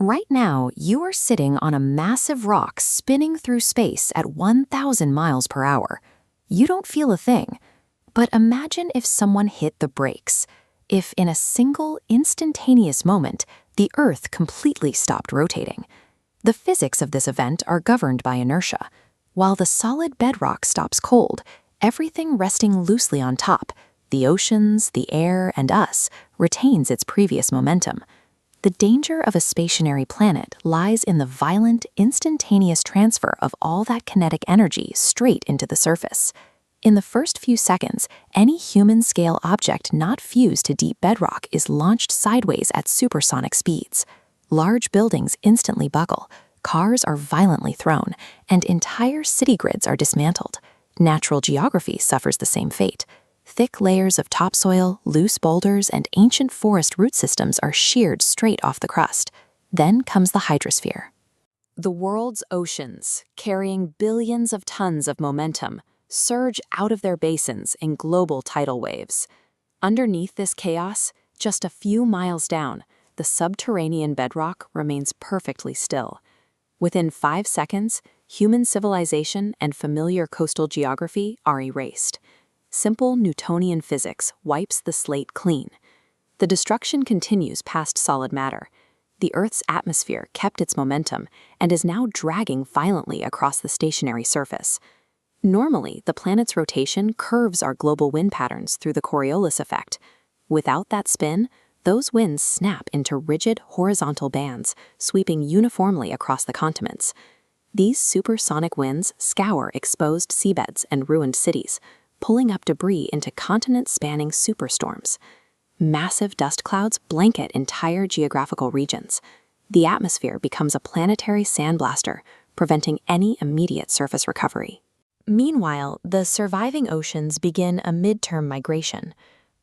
Right now, you are sitting on a massive rock spinning through space at 1,000 miles per hour. You don't feel a thing. But imagine if someone hit the brakes. If in a single, instantaneous moment, the Earth completely stopped rotating. The physics of this event are governed by inertia. While the solid bedrock stops cold, everything resting loosely on top, the oceans, the air, and us, retains its previous momentum. The danger of a stationary planet lies in the violent, instantaneous transfer of all that kinetic energy straight into the surface. In the first few seconds, any human-scale object not fused to deep bedrock is launched sideways at supersonic speeds. Large buildings instantly buckle, cars are violently thrown, and entire city grids are dismantled. Natural geography suffers the same fate. Thick layers of topsoil, loose boulders, and ancient forest root systems are sheared straight off the crust. Then comes the hydrosphere. The world's oceans, carrying billions of tons of momentum, surge out of their basins in global tidal waves. Underneath this chaos, just a few miles down, the subterranean bedrock remains perfectly still. Within 5 seconds, human civilization and familiar coastal geography are erased. Simple Newtonian physics wipes the slate clean. The destruction continues past solid matter. The Earth's atmosphere kept its momentum and is now dragging violently across the stationary surface. Normally, the planet's rotation curves our global wind patterns through the Coriolis effect. Without that spin, those winds snap into rigid horizontal bands, sweeping uniformly across the continents. These supersonic winds scour exposed seabeds and ruined cities, pulling up debris into continent-spanning superstorms. Massive dust clouds blanket entire geographical regions. The atmosphere becomes a planetary sandblaster, preventing any immediate surface recovery. Meanwhile, the surviving oceans begin a midterm migration.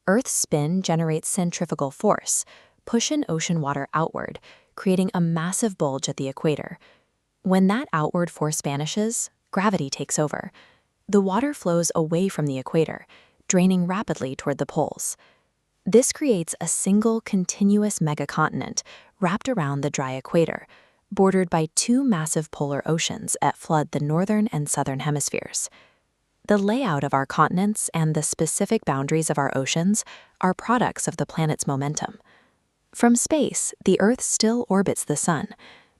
Earth's spin generates centrifugal force, pushing ocean water outward, creating a massive bulge at the equator. When that outward force vanishes, gravity takes over. The water flows away from the equator, draining rapidly toward the poles. This creates a single continuous megacontinent wrapped around the dry equator, bordered by 2 massive polar oceans that flood the northern and southern hemispheres. The layout of our continents and the specific boundaries of our oceans are products of the planet's momentum. From space, the Earth still orbits the sun,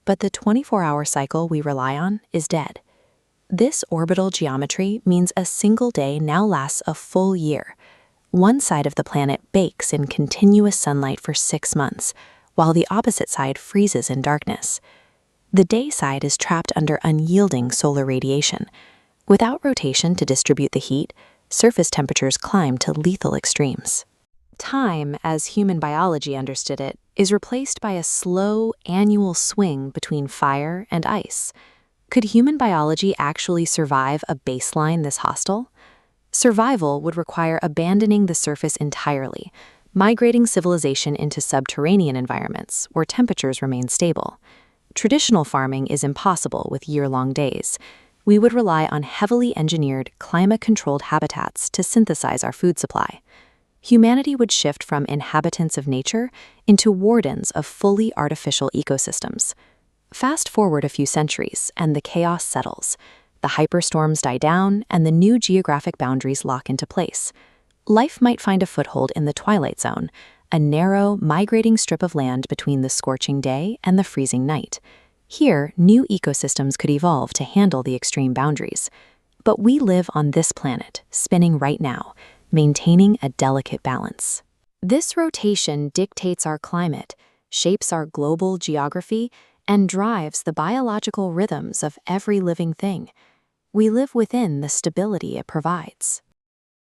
but the 24-hour cycle we rely on is dead. This orbital geometry means a single day now lasts a full year. One side of the planet bakes in continuous sunlight for 6 months, while the opposite side freezes in darkness. The day side is trapped under unyielding solar radiation. Without rotation to distribute the heat, surface temperatures climb to lethal extremes. Time, as human biology understood it, is replaced by a slow, annual swing between fire and ice. Could human biology actually survive a baseline this hostile? Survival would require abandoning the surface entirely, migrating civilization into subterranean environments where temperatures remain stable. Traditional farming is impossible with year-long days. We would rely on heavily engineered, climate-controlled habitats to synthesize our food supply. Humanity would shift from inhabitants of nature into wardens of fully artificial ecosystems. Fast forward a few centuries, and the chaos settles. The hyperstorms die down, and the new geographic boundaries lock into place. Life might find a foothold in the twilight zone, a narrow, migrating strip of land between the scorching day and the freezing night. Here, new ecosystems could evolve to handle the extreme boundaries. But we live on this planet, spinning right now, maintaining a delicate balance. This rotation dictates our climate, shapes our global geography, and drives the biological rhythms of every living thing. We live within the stability it provides.